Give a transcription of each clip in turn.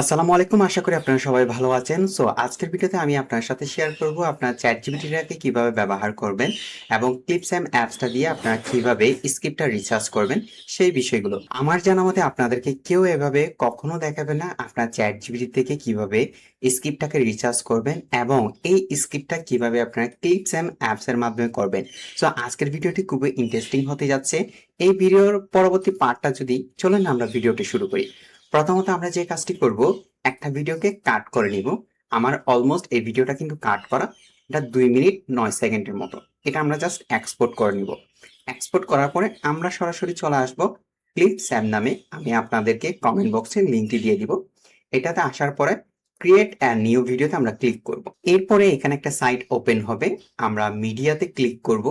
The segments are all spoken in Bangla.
আসসালামু আলাইকুম। আশা করি আপনারা সবাই ভালো আছেন। সো আজকের ভিডিওতে আমি আপনার সাথে শেয়ার করব আপনার চ্যাটজিপিটিটাকে কিভাবে ব্যবহার করবেন এবং ক্লিপস্যাম অ্যাপসটা দিয়ে আপনারা কিভাবে স্ক্রিপ্টটা রিসার্চ করবেন সেই বিষয়গুলো। আমার জানা মতে আপনাদেরকে কেউ এভাবে কখনো দেখাবে না আপনার চ্যাটজিপিটি থেকে কিভাবে স্ক্রিপ্টটাকে রিসার্চ করবেন এবং এই স্ক্রিপ্টটা কিভাবে আপনারা ক্লিপস্যাম অ্যাপসের মাধ্যমে করবেন। সো আজকের ভিডিওটি খুবই ইন্টারেস্টিং হতে যাচ্ছে। এই ভিডিওর পরবর্তী পার্টটা যদি চলেন আমরা ভিডিওটি শুরু করি। প্রথমত আমরা যে কাজটি করব, একটা ভিডিওকে কাট করে নিব। আমার অলমোস্ট এই ভিডিওটা কিন্তু কাট করা, এটা 2 মিনিট 9 সেকেন্ডের মতো। এটা আমরা জাস্ট এক্সপোর্ট করে নিব। এক্সপোর্ট করার পরে আমরা সরাসরি চলে আসব ক্লিপ স্যাম নামে। আমি আপনাদেরকে কমেন্ট বক্সে লিঙ্কটি দিয়ে দিব। এটাতে আসার পরে ক্রিয়েট অ্যা নিউ ভিডিওতে আমরা ক্লিক করব। এরপরে এখানে একটা সাইট ওপেন হবে, আমরা মিডিয়াতে ক্লিক করব।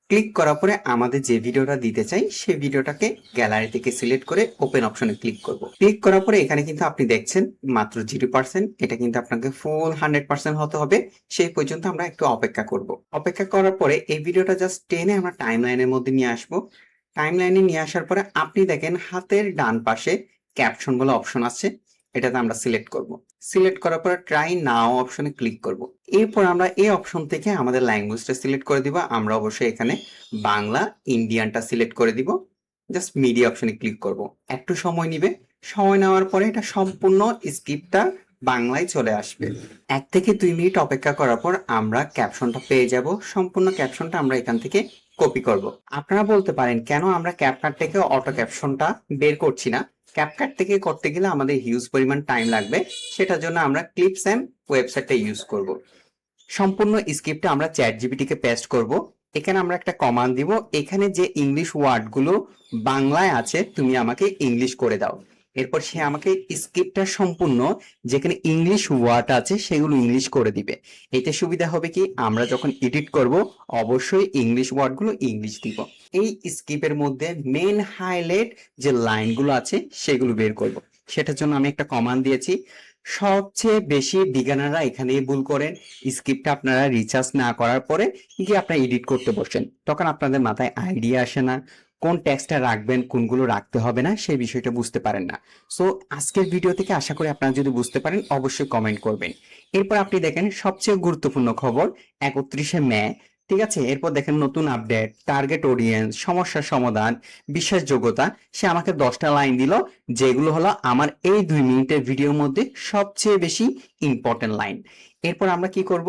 ক্লিক করার পরে আমাদের যে ভিডিওটা দিতে চাই সেই ভিডিওটাকে গ্যালারি থেকে সিলেক্ট করে ওপেন অপশনে ক্লিক করব। ক্লিক করার পরে এখানে কিন্তু আপনি দেখছেন মাত্র 0%। এটা কিন্তু আপনাকে ফুল 100% হতে হবে। সেই পর্যন্ত আমরা একটু অপেক্ষা করব। অপেক্ষা করার পরে এই ভিডিওটা জাস্ট টেনে আমরা টাইম লাইনের মধ্যে নিয়ে আসবো। টাইম লাইনে নিয়ে আসার পরে আপনি দেখেন হাতের ডান পাশে ক্যাপশন বলে অপশন আছে, এটাতে আমরা সিলেক্ট করব। সিলেক্ট করার পরে ট্রাই নাও অপশনে ক্লিক করব। এরপর আমরা এই অপশন থেকে আমাদের ল্যাঙ্গুয়েজটা সিলেক্ট করে দিব। আমরা অবশ্যই এখানে বাংলা ইন্ডিয়ানটা সিলেক্ট করে দিব। জাস্ট মিডিয়া অপশনে ক্লিক করব। একটু সময় নিবে। সময় নেওয়ার পরে এটা সম্পূর্ণ স্ক্রিপ্টটা বাংলায় চলে আসবে। 1 থেকে 2 মিনিট অপেক্ষা করার পর আমরা ক্যাপশনটা পেয়ে যাব। সম্পূর্ণ ক্যাপশনটা আমরা এখান থেকে কপি করব। আপনারা বলতে পারেন কেন আমরা ক্যাপকাট থেকে অটো ক্যাপশনটা বের করছি না। ক্যাপকাট থেকে করতে গেলে আমাদের হিউজ পরিমাণ টাইম লাগবে। সেটার জন্য আমরা ক্লিপস্যাম ওয়েবসাইটটা ইউজ করব। সম্পূর্ণ স্ক্রিপ্টটা আমরা চ্যাট জিপিটিকে পেস্ট করব। এখানে আমরা একটা কমান্ড দিব, এখানে যে ইংলিশ ওয়ার্ডগুলো বাংলায় আছে তুমি আমাকে ইংলিশ করে দাও। এরপর সে আমাকে স্ক্রিপ্টটা সম্পূর্ণ যেখানে ইংলিশ ওয়ার্ড আছে সেগুলো ইংলিশ করে দিবে। এতে সুবিধা হবে কি, আমরা যখন এডিট করব অবশ্যই ইংলিশ ওয়ার্ডগুলো ইংলিশ দিব। এই স্ক্রিপ্টের মধ্যে মেন হাইলাইট যে লাইনগুলো আছে সেগুলো বের করব। সেটার জন্য আমি একটা কমান্ড দিয়েছি। সবচেয়ে বেশি বিজ্ঞানীরা এখানেই ভুল করেন। স্ক্রিপ্টটা আপনারা রিসার্চ না করার পরে গিয়ে আপনারা এডিট করতে বসেন, তখন আপনাদের মাথায় আইডিয়া আসে না, কোন টেক্সটটা রাখবেন কোনগুলো রাখতে হবে না সেই বিষয়টা বুঝতে পারেন না। সো আজকের ভিডিও থেকে আশা করি আপনারা যদি বুঝতে পারেন অবশ্যই কমেন্ট করবেন। এরপর আপনি দেখেন সবচেয়ে গুরুত্বপূর্ণ খবর 31শে মে, ঠিক আছে। এরপর দেখেন নতুন আপডেট, টার্গেট অডিয়েন্স, সমস্যার সমাধান, বিশ্বাসযোগ্যতা। সে আমাকে 10টা লাইন দিল, যেগুলো হলো আমার এই 2 মিনিটের ভিডিওর মধ্যে সবচেয়ে বেশি ইম্পর্টেন্ট লাইন। এরপর আমরা কি করব,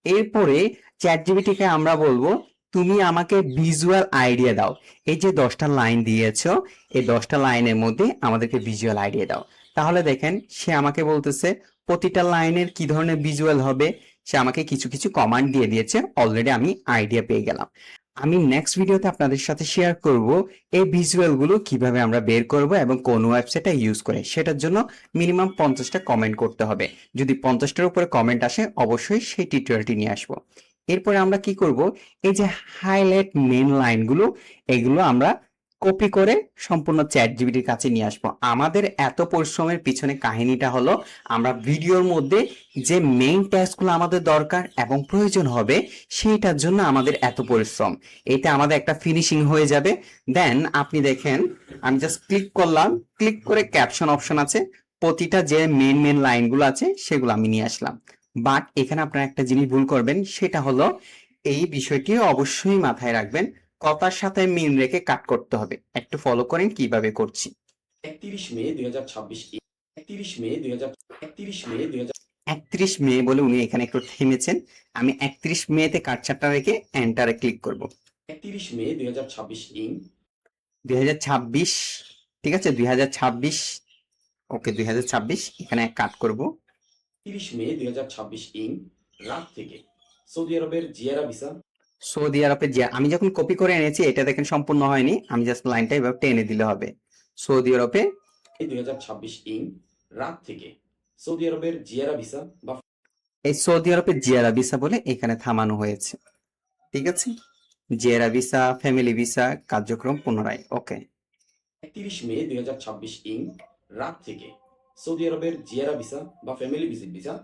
এরপরে চ্যাট জিপিটিকে আমরা বলবো তুমি আমাকে ভিজুয়াল আইডিয়া দাও। এই যে 10টা লাইন দিয়েছো, এই 10টা লাইনের মধ্যে আমাদেরকে ভিজুয়াল আইডিয়া দাও। তাহলে দেখেন সে আমাকে বলতেছে প্রতিটা লাইনের কি ধরনের ভিজুয়াল হবে। সে আমাকে কিছু কিছু কমান্ড দিয়ে দিয়েছে, অলরেডি আমি আইডিয়া পেয়ে গেলাম। আমি নেক্সট ভিডিওতে আপনাদের সাথে শেয়ার করব এই ভিজুয়াল গুলো কিভাবে আমরা বের করব এবং কোন ওয়েবসাইটটা ইউজ করে। সেটার জন্য মিনিমাম 50টা কমেন্ট করতে হবে। যদি 50টার উপরে কমেন্ট আসে অবশ্যই সেই টিউটোরিয়ালটি নিয়ে আসবো। এরপরে আমরা কি করব, এই যে হাইলাইট মেন লাইনগুলো এগুলো আমরা কপি করে সম্পূর্ণ চ্যাট জিপিটির কাছে নিয়ে আসবো। আমাদের এত পরিশ্রমের পিছনে কাহিনীটা হলো আমরা ভিডিওর মধ্যে যে মেইন টাস্কগুলো আমাদের দরকার এবং প্রয়োজন হবে সেইটার জন্য আমাদের এত পরিশ্রম। এটা আমাদের একটা ফিনিশিং হয়ে যাবে। দেন আপনি দেখেন আমি জাস্ট ক্লিক করলাম, ক্লিক করে ক্যাপশন অপশন আছে, প্রতিটা যে মেন মেন লাইনগুলো আছে সেগুলো আমি নিয়ে আসলাম। বাট এখানে আপনারা একটা জিনিস ভুল করবেন, সেটা হলো এই বিষয়টি অবশ্যই মাথায় রাখবেন, কথার সাথে মিল রেখে কাট করতে হবে। একটু ফলো করেন কিভাবে করছি। 31 মে 2026 31 মে বলে উনি এখানে একটু থেমেছেন। আমি 31 মেতে কাটছাটটা রেখে এন্টারে ক্লিক করব। 31 মে 2026 ইং 2026, ঠিক আছে 2026, ওকে 2026 এখানে কাট করব। 31 মে 2026 ইং রাত থেকে সৌদি আরবের জিয়ারা ভিসা সৌদি আরবে যে আমি যখন কপি করে এনেছি এটা দেখেন সম্পূর্ণ হয়নি, আমি জাস্ট লাইনটা এভাবে টেনে দিলে হবে। সৌদি আরবে 2026 ইং রাত থেকে সৌদি আরবের জিয়ারা ভিসা বা এই সৌদি আরবের জিয়ারা ভিসা বলে এখানে থামানো হয়েছে, ঠিক আছে। জিয়ারা ভিসা, ফ্যামিলি ভিসা কার্যক্রম পুনরায়, ওকে। 31 মে 2026 ইং রাত থেকে সৌদি আরবের জিয়ারা ভিসা বা ফ্যামিলি ভিজিট ভিসা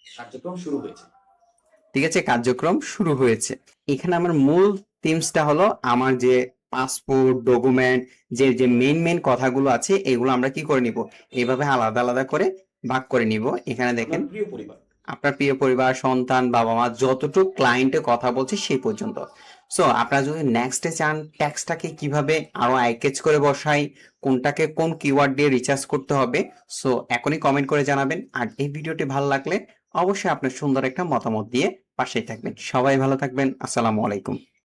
কার্যক্রম শুরু হয়েছে। ঠিক আছে, কার্যক্রম শুরু হয়েছে। এখানে আমার মূল থিমসটা হলো আমার যে পাসপোর্ট ডকুমেন্ট যে যে মেইন মেইন কথাগুলো আছে এগুলো আমরা কি করে নিব, এইভাবে আলাদা আলাদা করে ভাগ করে নিব। এখানে দেখেন আপনার প্রিয় পরিবার। আপনার প্রিয় পরিবার, সন্তান, বাবা-মা যতটুক ক্লায়েন্টে কথা বলছে সেই পর্যন্ত। সো আপনারা যদি নেক্সটে চান ট্যাক্সটাকে কিভাবে আরো এনগেজ করে বসাই, কোনটাকে কোন কিওয়ার্ড দিয়ে রিচার্জ করতে হবে, সো এখনই কমেন্ট করে জানাবেন। আর এই ভিডিওটি ভালো লাগলে অবশ্যই আপনার সুন্দর একটা মতামত দিয়ে পাশেই থাকবেন। সবাই ভালো থাকবেন। আসসালামু আলাইকুম।